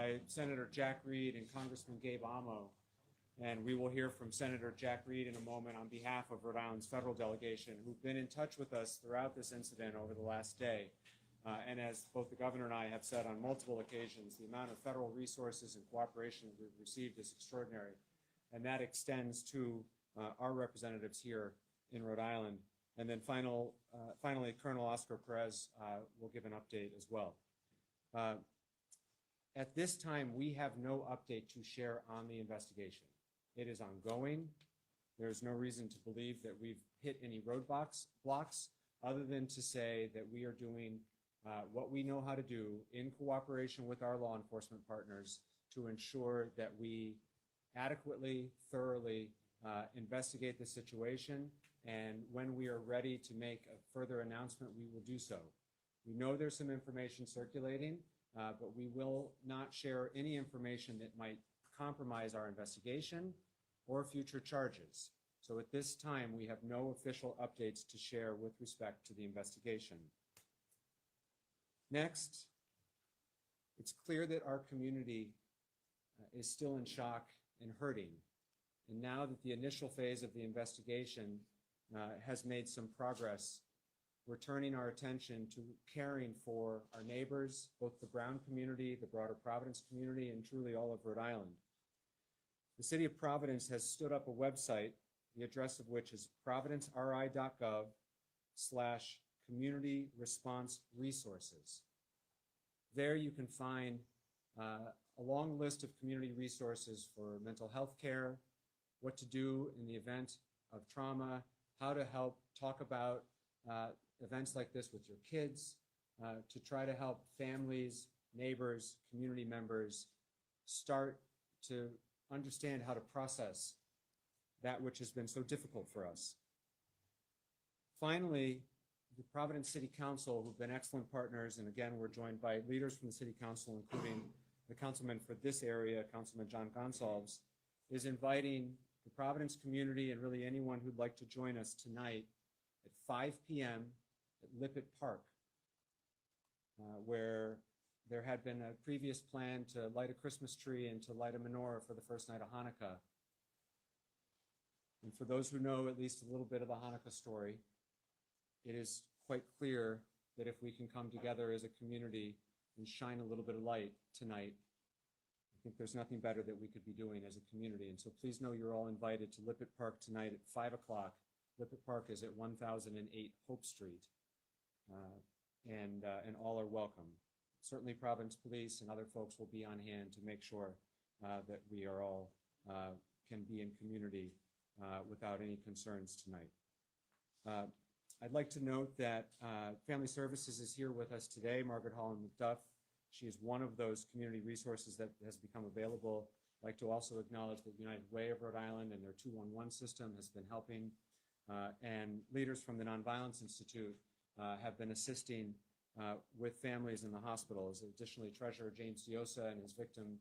by Senator Jack Reed and Congressman Gabe Amo. And we will hear from Senator Jack Reed in a moment on behalf of Rhode Island's federal delegation, who've been in touch with us throughout this incident over the last day. And as both the governor and I have said on multiple occasions, the amount of federal resources and cooperation we've received is extraordinary. And that extends to our representatives here in Rhode Island. And then finally, Colonel Oscar Perez will give an update as well. At this time, we have no update to share on the investigation. It is ongoing. There's no reason to believe that we've hit any roadblocks other than to say that we are doing what we know how to do in cooperation with our law enforcement partners to ensure that we adequately, thoroughly investigate the situation. And when we are ready to make a further announcement, we will do so. We know there's some information circulating, but we will not share any information that might compromise our investigation or future charges. So at this time, we have no official updates to share with respect to the investigation. Next, it's clear that our community is still in shock and hurting. And now that the initial phase of the investigation has made some progress, we're turning our attention to caring for our neighbors, both the Brown community, the broader Providence community, and truly all of Rhode Island. The city of Providence has stood up a website, the address of which is providenceri.gov/community response resources. There you can find a long list of community resources for mental health care, what to do in the event of trauma, how to help talk about events like this with your kids, to try to help families, neighbors, community members start to understand how to process that which has been so difficult for us. Finally, the Providence City Council, who've been excellent partners, and again, we're joined by leaders from the City Council, including the councilman for this area, Councilman John Gonsalves, is inviting the Providence community and really anyone who'd like to join us tonight at 5 p.m. at Lippett Park, where there had been a previous plan to light a Christmas tree and to light a menorah for the first night of Hanukkah. And for those who know at least a little bit of the Hanukkah story, it is quite clear that if we can come together as a community and shine a little bit of light tonight, I think there's nothing better that we could be doing as a community. And so please know you're all invited to Lippett Park tonight at 5 o'clock. Lippett Park is at 1008 Hope Street, and all are welcome. Certainly Providence Police and other folks will be on hand to make sure that we are all can be in community without any concerns tonight. I'd like to note that Family Services is here with us today, Margaret Holland McDuff. She is one of those community resources that has become available. I'd like to also acknowledge that United Way of Rhode Island and their 211 system has been helping, and leaders from the Nonviolence Institute have been assisting with families in the hospitals. Additionally, Treasurer James Diosa and his Victim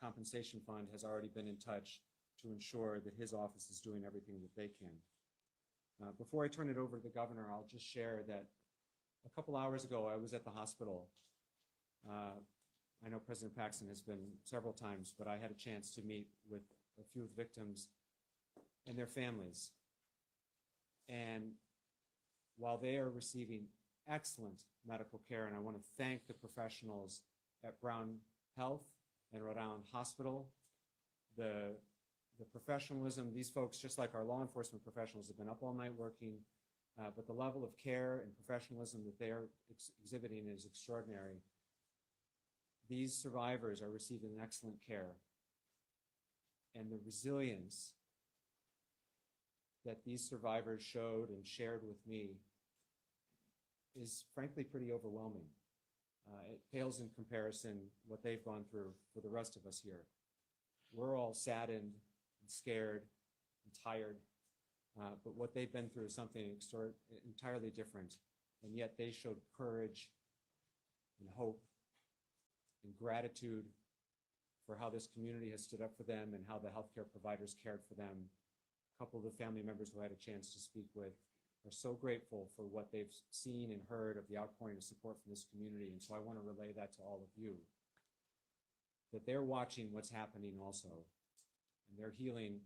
Compensation Fund has already been in touch to ensure that his office is doing everything that they can. Before I turn it over to the governor, I'll just share that a couple hours ago, I was at the hospital. I know President Paxton has been several times, but I had a chance to meet with a few of the victims and their families. And while they are receiving excellent medical care, and I want to thank the professionals at Brown Health and Rhode Island Hospital, the professionalism, these folks, just like our law enforcement professionals, have been up all night working, but the level of care and professionalism that they are exhibiting is extraordinary. These survivors are receiving excellent care, and the resilience that these survivors showed and shared with me is frankly pretty overwhelming. It pales in comparison what they've gone through for the rest of us here. We're all saddened and scared and tired, but what they've been through is something entirely different, and yet they showed courage and hope and gratitude for how this community has stood up for them and how the healthcare providers cared for them. A couple of the family members who I had a chance to speak with are so grateful for what they've seen and heard of the outpouring of support from this community, and so I want to relay that to all of you. that they're watching what's happening also, and their healing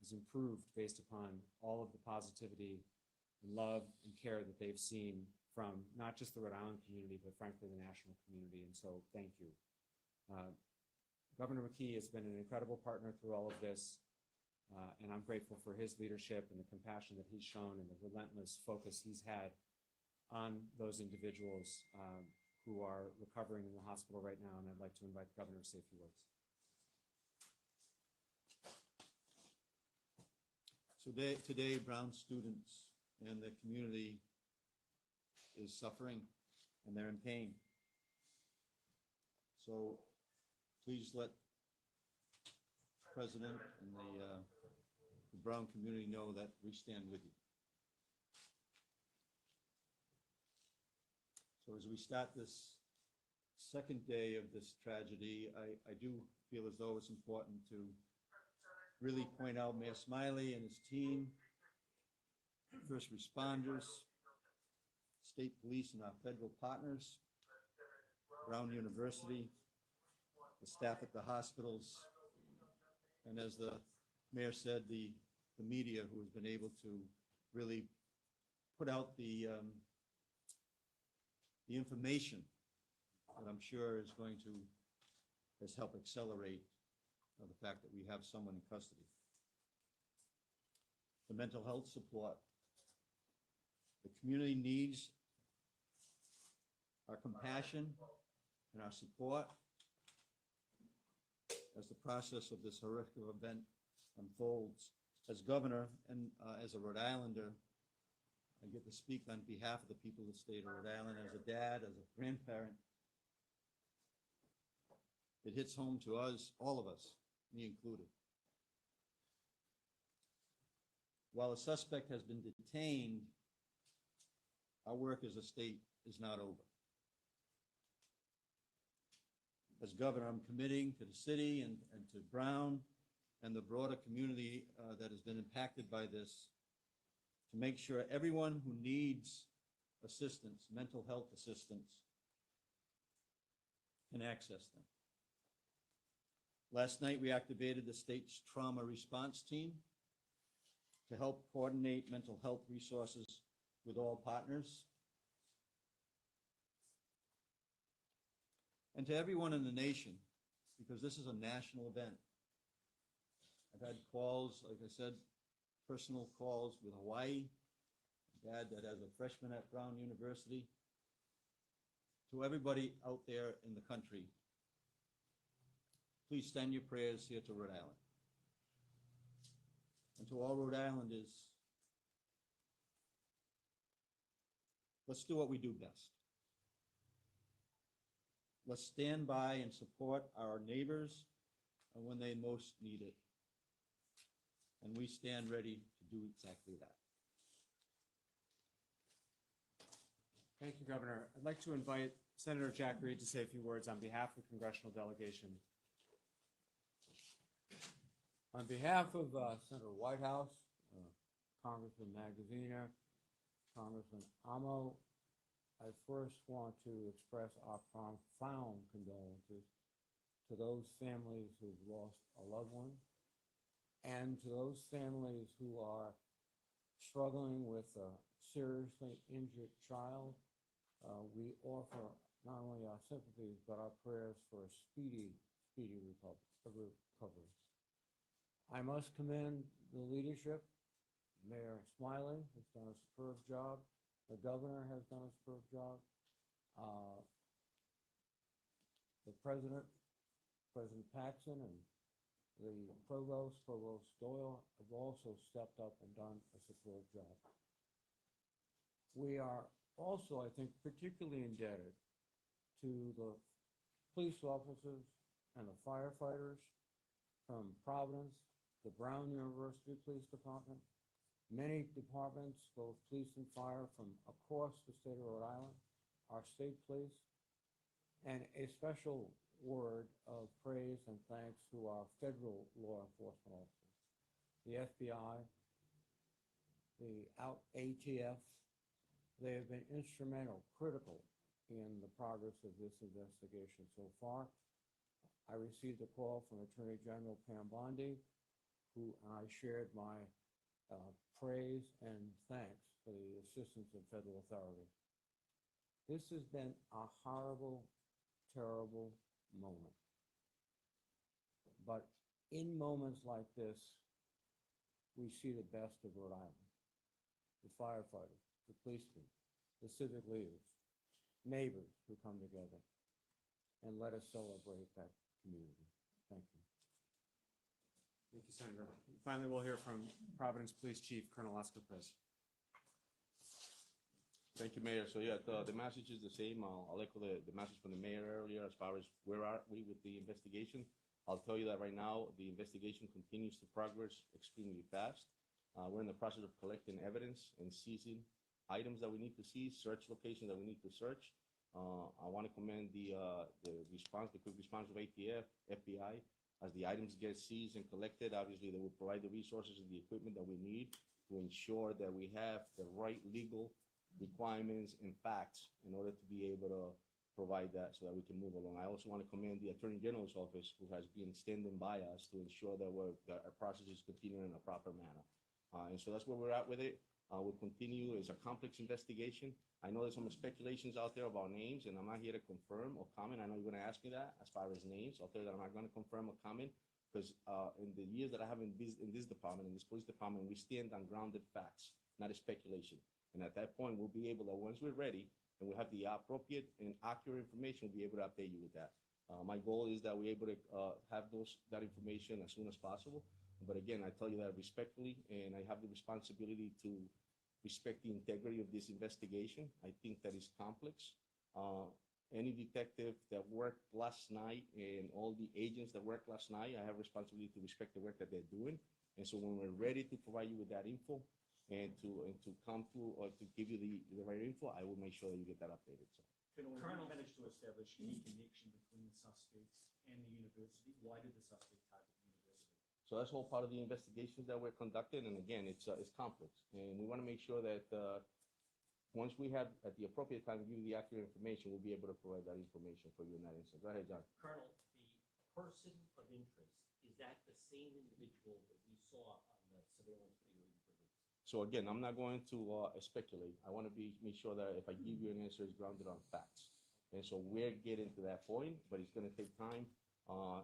is improved based upon all of the positivity and love and care that they've seen from not just the Rhode Island community, but frankly, the national community. And so thank you. Governor McKee has been an incredible partner through all of this. And I'm grateful for his leadership and the compassion that he's shown and the relentless focus he's had on those individuals who are recovering in the hospital right now. And I'd like to invite the governor to say a few words. So today, Brown students and the community is suffering and they're in pain. So please let the President and the Brown community know that we stand with you. So as we start this second day of this tragedy, I do feel as though it's important to really point out Mayor Smiley and his team, first responders, state police and our federal partners, Brown University, the staff at the hospitals, and as the mayor said, the media who has been able to really put out the information that I'm sure is going to help accelerate the fact that we have someone in custody. The mental health support. The community needs our compassion and our support as the process of this horrific event unfolds. As governor and as a Rhode Islander, I get to speak on behalf of the people of the state of Rhode Island, as a dad, as a grandparent. It hits home to us, all of us, me included. While a suspect has been detained, our work as a state is not over. As governor, I'm committing to the city and to Brown and the broader community that has been impacted by this to make sure everyone who needs assistance, mental health assistance, can access them. Last night, we activated the state's trauma response team to help coordinate mental health resources with all partners. And to everyone in the nation, because this is a national event. I've had calls, like I said, personal calls with Hawaii, a dad that has a freshman at Brown University. To everybody out there in the country, please send your prayers here to Rhode Island. And to all Rhode Islanders, let's do what we do best. Let's stand by and support our neighbors when they most need it. And we stand ready to do exactly that. Thank you, Governor. I'd like to invite Senator Jack Reed to say a few words on behalf of the congressional delegation. On behalf of Senator Whitehouse, Congressman Magaziner, Congressman Amo, I first want to express our profound condolences to those families who've lost a loved one and to those families who are struggling with a seriously injured child. We offer not only our sympathies, but our prayers for a speedy recovery. I must commend the leadership. Mayor Smiley has done a superb job. The governor has done a superb job. The President Paxson, and the Provost Doyle have also stepped up and done a superb job. We are also, I think, particularly indebted to the police officers and the firefighters from Providence, the Brown University Police Department, many departments, both police and fire from across the state of Rhode Island, our state police, and a special word of praise and thanks to our federal law enforcement officers, the FBI, the ATF. They have been instrumental, critical in the progress of this investigation so far. I received a call from Attorney General Pam Bondi, who I shared my praise and thanks for the assistance of federal authorities. This has been a horrible, terrible moment. But in moments like this, we see the best of Rhode Island. The firefighters, the policemen, the civic leaders, neighbors who come together and let us celebrate that community. Thank you. Thank you, Senator. Finally, we'll hear from Providence Police Chief Colonel Oscar Perez. Thank you, Mayor. So yeah, the message is the same. I'll echo the message from the mayor earlier as far as where are we with the investigation. I'll tell you that right now, the investigation continues to progress extremely fast. We're in the process of collecting evidence and seizing items that we need to seize, search locations that we need to search. I want to commend the quick response of ATF, FBI. As the items get seized and collected, obviously they will provide the resources and the equipment that we need to ensure that we have the right legal requirements and facts in order to be able to provide that so that we can move along. I also want to commend the Attorney General's office, who has been standing by us to ensure that our process is continuing in a proper manner. And so that's where we're at with it. We'll continue. It's a complex investigation. I know there's some speculations out there about names, and I'm not here to confirm or comment. I know you're going to ask me that as far as names. I'll tell you that I'm not going to confirm or comment because in the years that I have in this department, in this police department, we stand on grounded facts, not a speculation. And at that point, we'll be able to, once we're ready and we have the appropriate and accurate information, we'll be able to update you with that. My goal is that we're able to have that information as soon as possible. But again, I tell you that respectfully, and I have the responsibility to respect the integrity of this investigation. I think that is complex. Any detective that worked last night and all the agents that worked last night, I have responsibility to respect the work that they're doing. And so when we're ready to provide you with that info and to come to or to give you the right info, I will make sure that you get that updated. So. Colonel managed to establish any connection between the suspects and the university. Why did the suspect target the university? So that's all part of the investigations that we're conducting, and again, it's complex, and we want to make sure that once we have, at the appropriate time, give you the accurate information, we'll be able to provide that information for you in that instance. Go ahead, John. Colonel, the person of interest, is that the same individual that we saw on the surveillance video you produced? So again, I'm not going to speculate. I want to make sure that if I give you an answer, it's grounded on facts. And so we're getting to that point, but it's going to take time.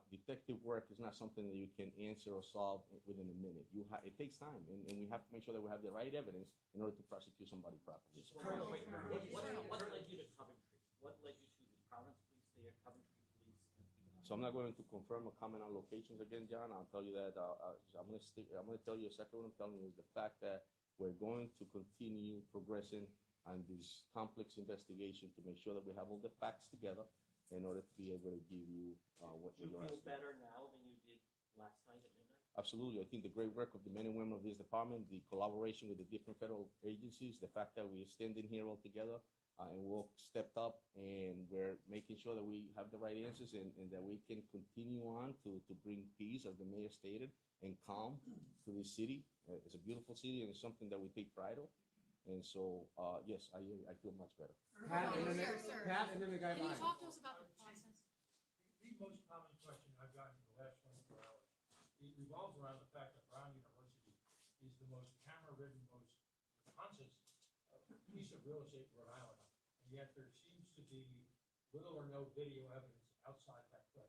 Detective work is not something that you can answer or solve within a minute. It takes time, and we have to make sure that we have the right evidence in order to prosecute somebody properly. Colonel, what led you to Coventry? What led you to the Providence Police there, Coventry Police? So I'm not going to confirm or comment on locations again, John. I'll tell you that I'm going to tell you exactly what I'm telling you is the fact that we're going to continue progressing on this complex investigation to make sure that we have all the facts together in order to be able to give you what Do you you're feel asking. better now than you did last night at midnight? Absolutely. I think the great work of the men and women of this department, the collaboration with the different federal agencies, the fact that we're standing here all together and we've stepped up and we're making sure that we have the right answers and that we can continue on to bring peace, as the mayor stated, and calm to this city. It's a beautiful city and it's something that we take pride of. And so, yes, I feel much better. Pat, and then Sir, the- sir. Pat, and then the guy Can you behind. talk to us about the process? The most common question I've gotten in the last 24 hours, it revolves around the fact that Brown University is the most camera-ridden, most conscious piece of real estate in Rhode Island. And yet there seems to be little or no video evidence outside that clip.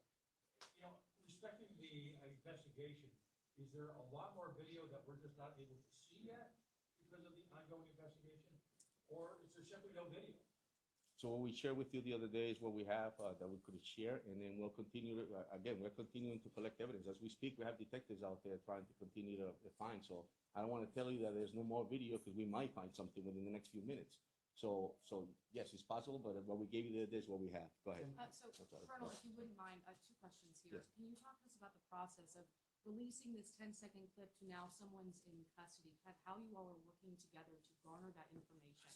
You know, respecting the investigation, is there a lot more video that we're just not able to see yet because of the ongoing investigation? Or is there simply no video? So what we shared with you the other day is what we have that we could share, and then we'll continue to, again, we're continuing to collect evidence. As we speak, we have detectives out there trying to continue to find. So I don't want to tell you that there's no more video because we might find something within the next few minutes. So yes, it's possible, but what we gave you the other day is what we have. Go ahead. So, That's all right. Colonel, if you wouldn't mind, two questions here. Yes. Can you talk to us about the process of releasing this 10-second clip to now someone's in custody? How you all are working together to garner that information?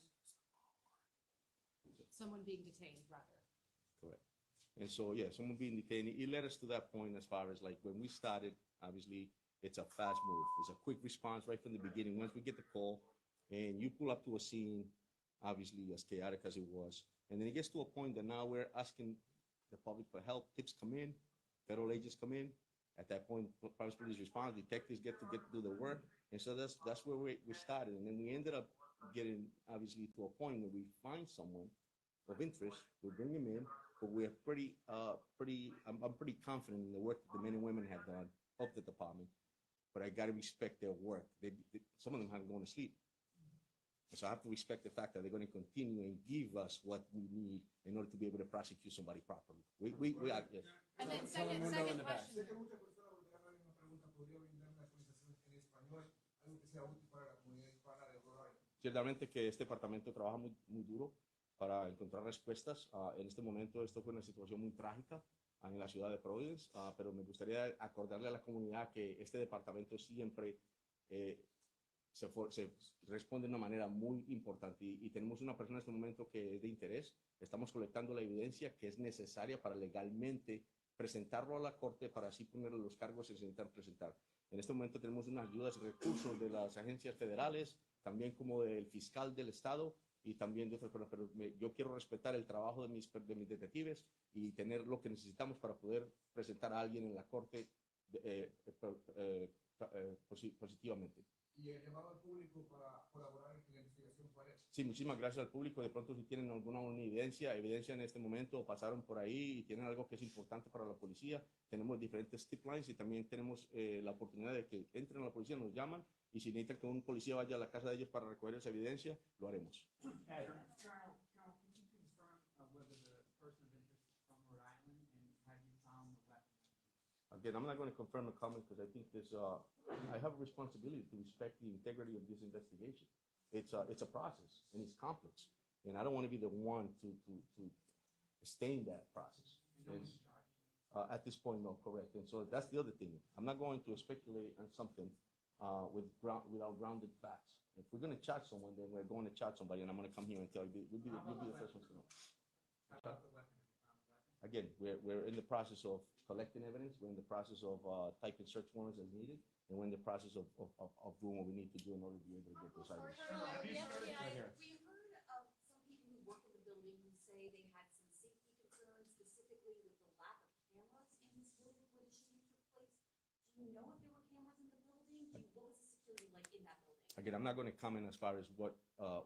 Someone being detained, rather. Correct. And so, yeah, someone being detained, it led us to that point as far as like when we started, obviously, it's a fast move. It's a quick response right from the beginning. Once we get the call and you pull up to a scene, obviously as chaotic as it was, and then it gets to a point that now we're asking the public for help, tips come in, federal agents come in. At that point, Providence Police responds, detectives get to do the work. And so that's where we started. And then we ended up getting, obviously, to a point where we find someone of interest, we bring them in, but we're I'm pretty confident in the work that the men and women have done of the department. But I got to respect their work. Some of them haven't gone to sleep. And so I have to respect the fact that they're going to continue and give us what we need in order to be able to prosecute somebody properly. We are, yes. And then second question. Sé que muchas personas volverán a la misma pregunta. ¿Podría brindar una actualización en español, algo que sea útil para la comunidad hispana de Rhode Island? Ciertamente que este departamento trabaja muy duro para encontrar respuestas. En este momento esto fue una situación muy trágica en la ciudad de Providence, pero me gustaría acordarle a la comunidad que este departamento siempre se responde de una manera muy importante y tenemos una persona en este momento que es de interés. Estamos colectando la evidencia que es necesaria para legalmente presentarlo a la corte para así ponerle los cargos que se necesitan presentar. En este momento tenemos unas ayudas y recursos de las agencias federales, también como del fiscal del estado y también de otras personas, pero yo quiero respetar el trabajo de mis detectives y tener lo que necesitamos para poder presentar a alguien en la corte positivamente. Y el llamado al público para colaborar en la investigación, ¿cuál es? Sí, muchísimas gracias al público. De pronto, si tienen alguna evidencia en este momento, pasaron por ahí y tienen algo que es importante para la policía, tenemos diferentes tip lines y también tenemos la oportunidad de que entren a la policía, nos llaman y si necesitan que un policía vaya a la casa de ellos para recoger esa evidencia, lo haremos. Colonel, could you confirm whether the person of interest is from Rhode Island and have you found the weapon? Again, I'm not going to confirm the comment because I think I have a responsibility to respect the integrity of this investigation. It's a process and it's complex, and I don't want to be the one to stain that process. And, at this point, no, correct. And so that's the other thing. I'm not going to speculate on something without grounded facts. If we're going to charge someone, then we're going to charge somebody, and I'm going to come here and tell you, you'll be the first ones to know. Again, we're in the process of collecting evidence. We're in the process of typing search warrants as needed, and we're in the process of doing what we need to do in order to be able to get those items. We heard of some people who work in the building who say they had some safety concerns, specifically with the lack of cameras in this building where the shooting took place. Do you know if there were cameras in the building? What was the security like in that building? Again, I'm not going to comment as far as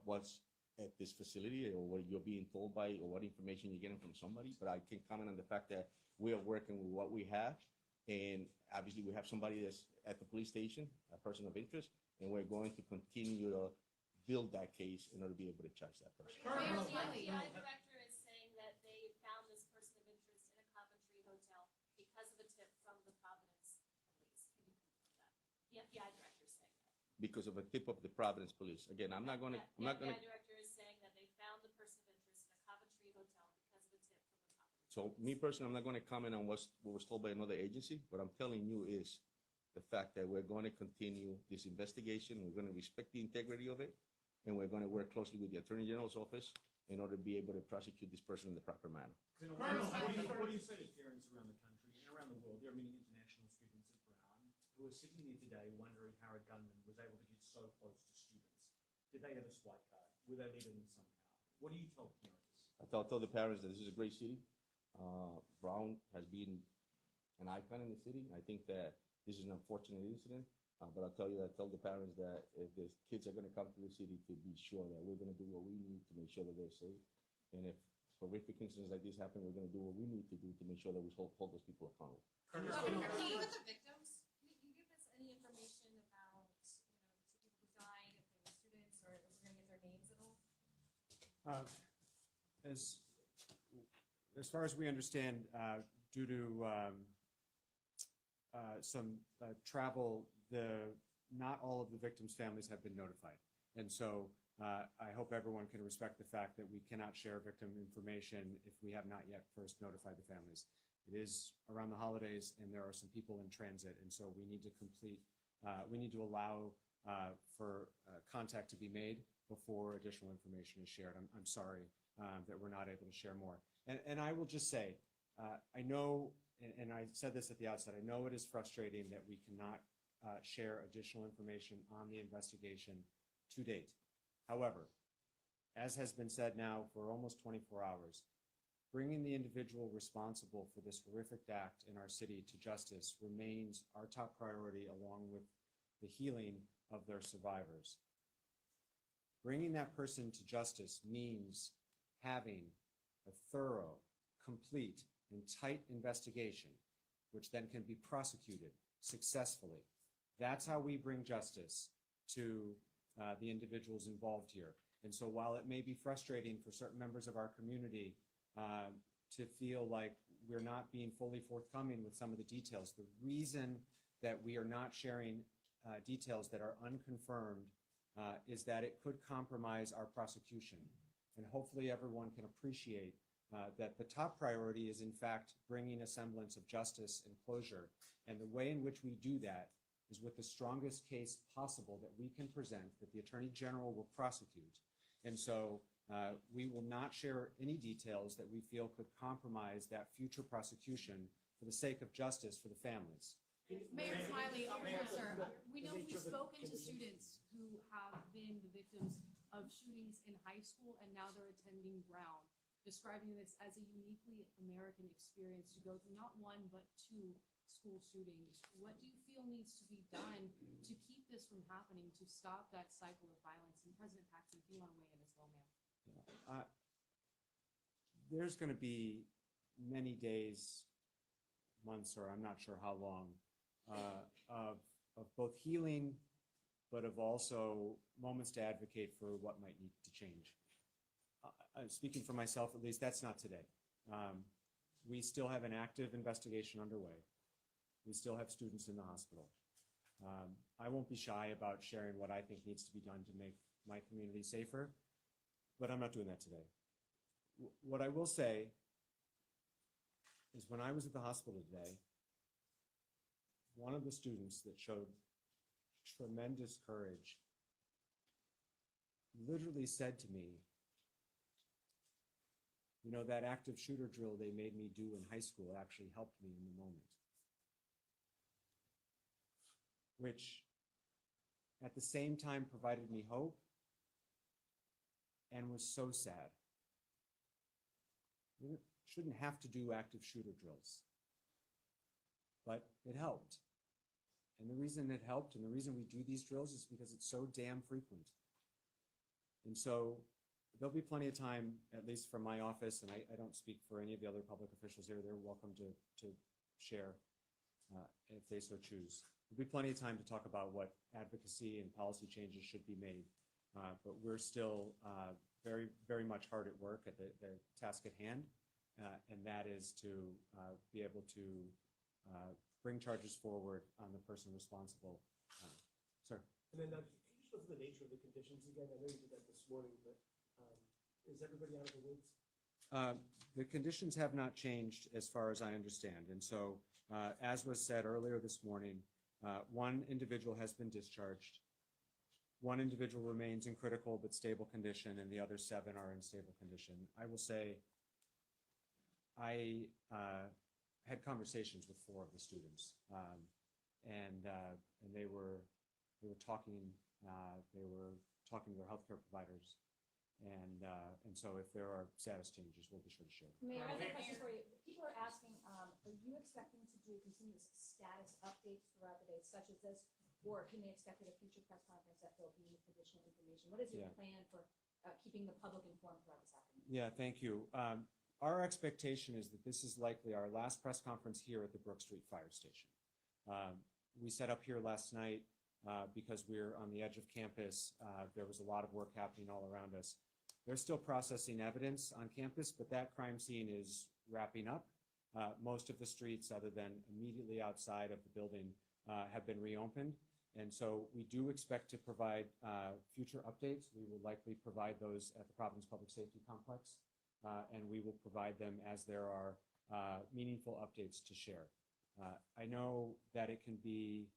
what's at this facility or what you're being told by or what information you're getting from somebody, but I can comment on the fact that we are working with what we have. And obviously we have somebody that's at the police station, a person of interest, and we're going to continue to build that case in order to be able to charge that person. The FBI director is saying that they found this person of interest in a Coventry hotel because of a tip from the Providence police. Can you confirm that? The FBI director is saying that. Because of a tip of the Providence police. Again, I'm not going to. The FBI director is saying that they found the person of interest in a Coventry hotel because of a tip from the Providence. So me personally, I'm not going to comment on what was told by another agency. What I'm telling you is the fact that we're going to continue this investigation. We're going to respect the integrity of it, and we're going to work closely with the Attorney General's office in order to be able to prosecute this person in the proper manner. What do you say to parents around the country and around the world? There are many international students at Brown who are sitting here today wondering how a gunman was able to get so close to students. Did they have a swipe card? Were they leading them somehow? What do you tell parents? I tell the parents that this is a great city. Brown has been an icon in the city. I think that this is an unfortunate incident, but I'll tell the parents that if the kids are going to come to the city, to be sure that we're going to do what we need to make sure that they're safe. And if horrific incidents like this happen, we're going to do what we need to do to make sure that we hold those people accountable. Are you with the victims? Can you give us any information about, the people who died, if they were students, or if we're gonna get their names at all? As far as we understand, due to some travel, not all of the victims' families have been notified. And so I hope everyone can respect the fact that we cannot share victim information if we have not yet first notified the families. It is around the holidays and there are some people in transit, and so we need to allow for contact to be made before additional information is shared. I'm sorry that we're not able to share more. And I will just say, I know, and I said this at the outset, I know it is frustrating that we cannot share additional information on the investigation to date. However, as has been said now for almost 24 hours, bringing the individual responsible for this horrific act in our city to justice remains our top priority, along with the healing of their survivors. Bringing that person to justice means having a thorough, complete, and tight investigation, which then can be prosecuted successfully. That's how we bring justice to the individuals involved here. And so while it may be frustrating for certain members of our community to feel like we're not being fully forthcoming with some of the details, the reason that we are not sharing details that are unconfirmed is that it could compromise our prosecution. And hopefully everyone can appreciate that the top priority is in fact bringing a semblance of justice and closure. And the way in which we do that is with the strongest case possible that we can present, that the Attorney General will prosecute. And so we will not share any details that we feel could compromise that future prosecution for the sake of justice for the families. Mayor Smiley, sir, we know we've spoken to students who have been the victims of shootings in high school and now they're attending Brown, describing this as a uniquely American experience to go through not one but two school shootings. What do you feel needs to be done to keep this from happening, to stop that cycle of violence? And President Paxton, if you want to weigh in as well, ma'am. There's going to be many days, months, or I'm not sure how long, of both healing, but of also moments to advocate for what might need to change. Speaking for myself, at least, that's not today. We still have an active investigation underway. We still have students in the hospital. I won't be shy about sharing what I think needs to be done to make my community safer, but I'm not doing that today. What I will say is when I was at the hospital today, one of the students that showed tremendous courage literally said to me, you know, that active shooter drill they made me do in high school actually helped me in the moment. Which at the same time provided me hope and was so sad. We shouldn't have to do active shooter drills, but it helped. And the reason it helped and the reason we do these drills is because it's so damn frequent. And so there'll be plenty of time, at least from my office, and I don't speak for any of the other public officials here, they're welcome to share if they so choose. There'll be plenty of time to talk about what advocacy and policy changes should be made. But we're still very, very much hard at work at the task at hand, and that is to be able to bring charges forward on the person responsible. Sir? And then, can you just go through the nature of the conditions again? I know you did that this morning, but is everybody out of the woods? The conditions have not changed as far as I understand. And so, as was said earlier this morning, one individual has been discharged. One individual remains in critical but stable condition, and the other 7 are in stable condition. I will say I had conversations with 4 of the students, and they were talking to their healthcare providers, and so if there are status changes, we'll be sure to share. Mayor, I have a question for you. People are asking, are you expecting to do continuous status updates throughout the day, such as this? Or can they expect at a future press conference that there'll be additional information? What is your plan for keeping the public informed throughout this afternoon? Yeah, thank you. Our expectation is that this is likely our last press conference here at the Brook Street Fire Station. We set up here last night because we're on the edge of campus. There was a lot of work happening all around us. They're still processing evidence on campus, but that crime scene is wrapping up. Most of the streets, other than immediately outside of the building, have been reopened. And so we do expect to provide future updates. We will likely provide those at the Providence Public Safety Complex, and we will provide them as there are meaningful updates to share. I know that it can be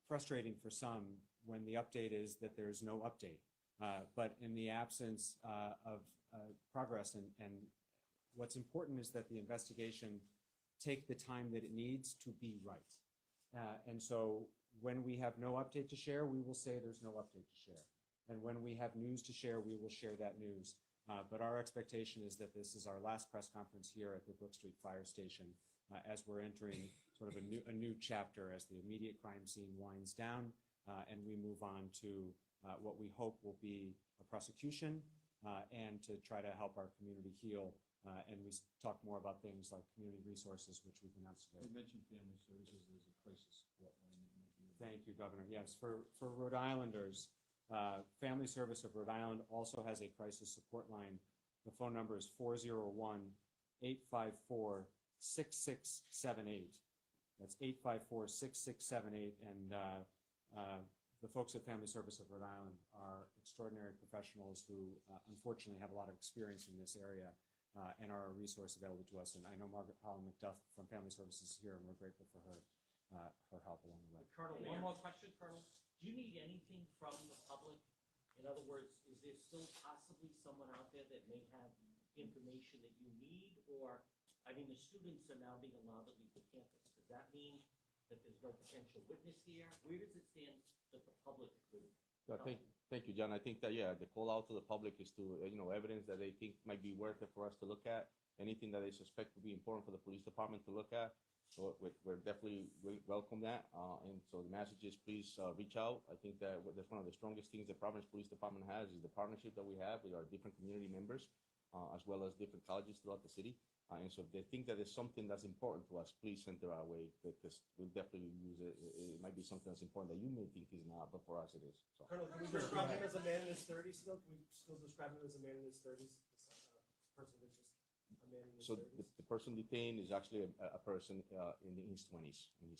frustrating for some when the update is that there's no update, but in the absence of progress, and what's important is that the investigation take the time that it needs to be right. And so when we have no update to share, we will say there's no update to share. And when we have news to share, we will share that news. But our expectation is that this is our last press conference here at the Brook Street Fire Station as we're entering sort of a new chapter as the immediate crime scene winds down and we move on to what we hope will be a prosecution and to try to help our community heal. And we talk more about things like community resources, which we've announced today. You mentioned family services, there's a crisis support line that might be. Thank you, Governor. Yes, for Rhode Islanders, Family Service of Rhode Island also has a crisis support line. The phone number is 401-854-6678. That's 854-6678. And the folks at Family Service of Rhode Island are extraordinary professionals who unfortunately have a lot of experience in this area and are a resource available to us. And I know Margaret Holland McDuff from Family Services is here, and we're grateful for her help along the way. Colonel, one more question, Colonel. Do you need anything from the public? In other words, is there still possibly someone out there that may have information that you need? Or, I mean, the students are now being allowed to leave the campus. Does that mean that there's no potential witness here? Where does it stand that the public could? Thank you, John. I think that, yeah, the call out to the public is to, evidence that they think might be worth it for us to look at, anything that they suspect would be important for the police department to look at. So we're definitely welcome that. And so the message is please reach out. I think that that's one of the strongest things the Providence Police Department has is the partnership that we have with our different community members, as well as different colleges throughout the city. And so if they think that there's something that's important to us, please send it our way because we'll definitely use it. It might be something that's important that you may think is not, but for us it is. So. Colonel, can we describe him as a man in his 30s still? Can we still describe him as a man in his 30s? Person of interest, a man in his So 30s? the person detained is actually a person in his 20s. Can you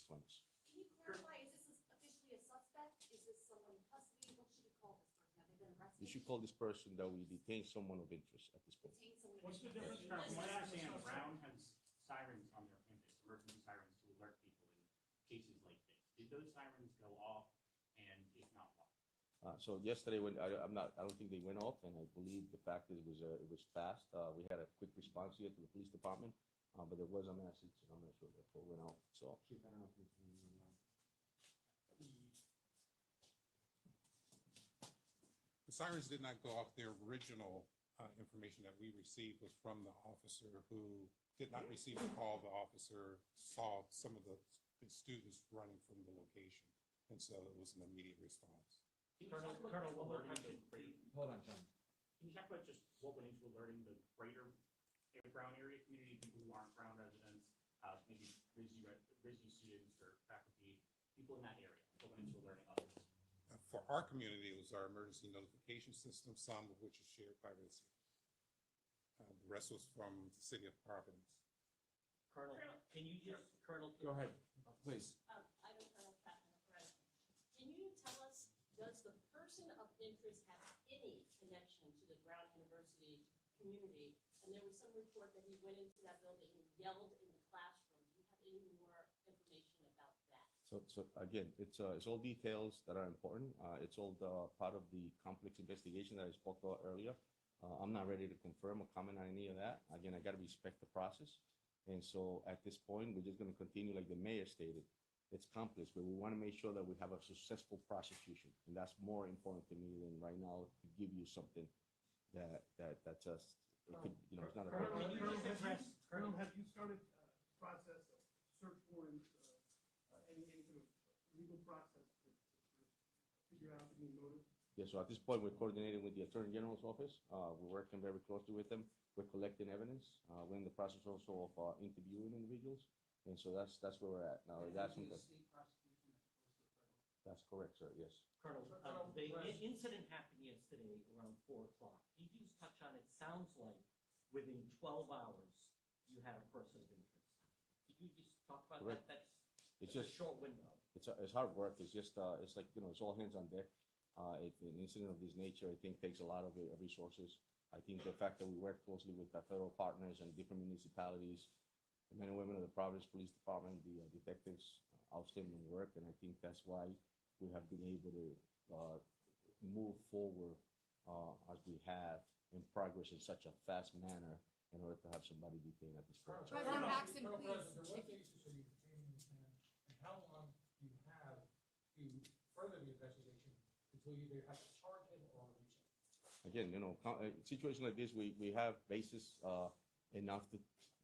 clarify, is this officially a suspect? Is this someone in custody? What should we call this person? Have they been arrested? You should call this person that we detain someone of interest at this point. Detain someone? What's the difference, from what I understand, Brown has sirens on their campus, emergency sirens to alert people in cases like this. Did those sirens go off, and if not, why? So yesterday, when I don't think they went off, and I believe the fact that it was fast. We had a quick response here to the police department, but there was a message, and I'm not sure that it went out. So Chief, I don't know if you can, The sirens did not go off. The original information that we received was from the officer who did not receive a call. The officer saw some of the students running from the location, and so it was an immediate response. Colonel, one more question. hold on, John. Can you talk about just what went into alerting the greater Brown area community, people who aren't Brown residents, maybe RISD students or faculty, people in that area, what went into alerting others? For our community, it was our emergency notification system, some of which is shared by RISD. The rest was from the city of Providence. Colonel, can you just, Colonel? Go ahead, please. I'm Colonel Patton of Providence. Can you tell us, does the person of interest have any connection to the Brown University community? And there was some report that he went into that building and yelled in the classroom. Do you have any more information about that? So again, it's all details that are important. It's all part of the complex investigation that I spoke about earlier. I'm not ready to confirm or comment on any of that. Again, I got to respect the process. And so at this point, we're just going to continue like the mayor stated. It's complex, but we want to make sure that we have a successful prosecution. And that's more important to me than right now to give you something that just, it could, it's not a. Colonel, have you started a process of search warrant, any sort of legal process to figure out the motive? Yeah, so at this point, we're coordinating with the Attorney General's office. We're working very closely with them. We're collecting evidence. We're in the process also of interviewing individuals. And so that's where we're at. Now, that's correct, sir, yes. Colonel, the incident happened yesterday around 4 o'clock. Can you just touch on, it sounds like within 12 hours, you had a person of interest. Could you just talk about Correct. that? It's That's just, a short window. it's hard work. It's just, it's like, it's all hands on deck. An incident of this nature, I think, takes a lot of resources. I think the fact that we work closely with the federal partners and different municipalities, the men and women of the Providence Police Department, the detectives, outstanding work, and I think that's why we have been able to move forward as we have in progress in such a fast manner in order to have somebody detained at this point. President Paxton, Colonel please. President, what basis are you detaining this man, and how long do you have to further the investigation until you either have to charge him or release him? again, a situation like this, we have basis enough to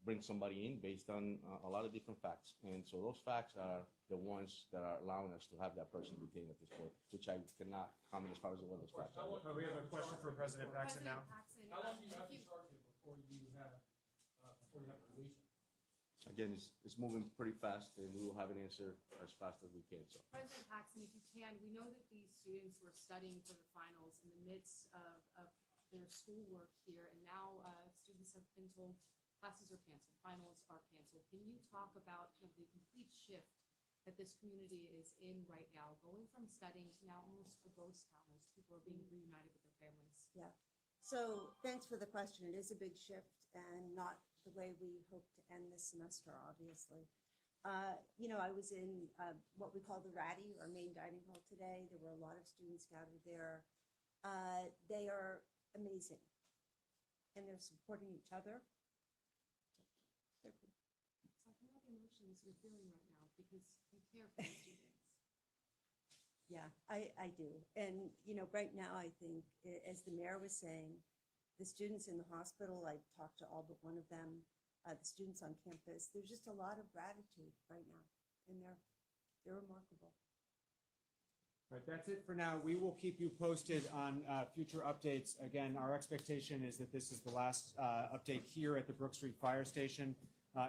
bring somebody in based on a lot of different facts. And so those facts are the ones that are allowing us to have that person detained at this point, which I cannot comment as far as what those facts are. We have a question for President Paxton now. President Paxton, How long do you if have to you- charge him before you have to release him? Again, it's moving pretty fast, and we will have an answer as fast as we can, so. President Paxton, if you can, we know that these students were studying for the finals in the midst of their schoolwork here, and now students have been told classes are canceled, finals are canceled. Can you talk about kind of the complete shift that this community is in right now, going from studying to now almost a ghost town as people are being reunited with their families? Yeah. So thanks for the question. It is a big shift and not the way we hope to end this semester, obviously. I was in what we call the Ratty, or main dining hall today. There were a lot of students gathered there. They are amazing. And they're supporting each other. So what are the emotions you're feeling right now? Because you care for the students. Yeah, I do. And, right now, I think, as the mayor was saying, the students in the hospital, I talked to all but one of them, the students on campus, there's just a lot of gratitude right now, and they're remarkable. Right, that's it for now. We will keep you posted on future updates. Again, our expectation is that this is the last update here at the Brook Street Fire Station.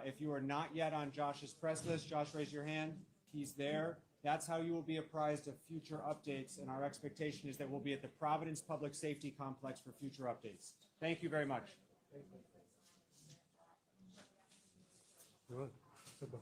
If you are not yet on Josh's press list, Josh, raise your hand. He's there. That's how you will be apprised of future updates, and our expectation is that we'll be at the Providence Public Safety Complex for future updates. Thank you very much. Good. Super.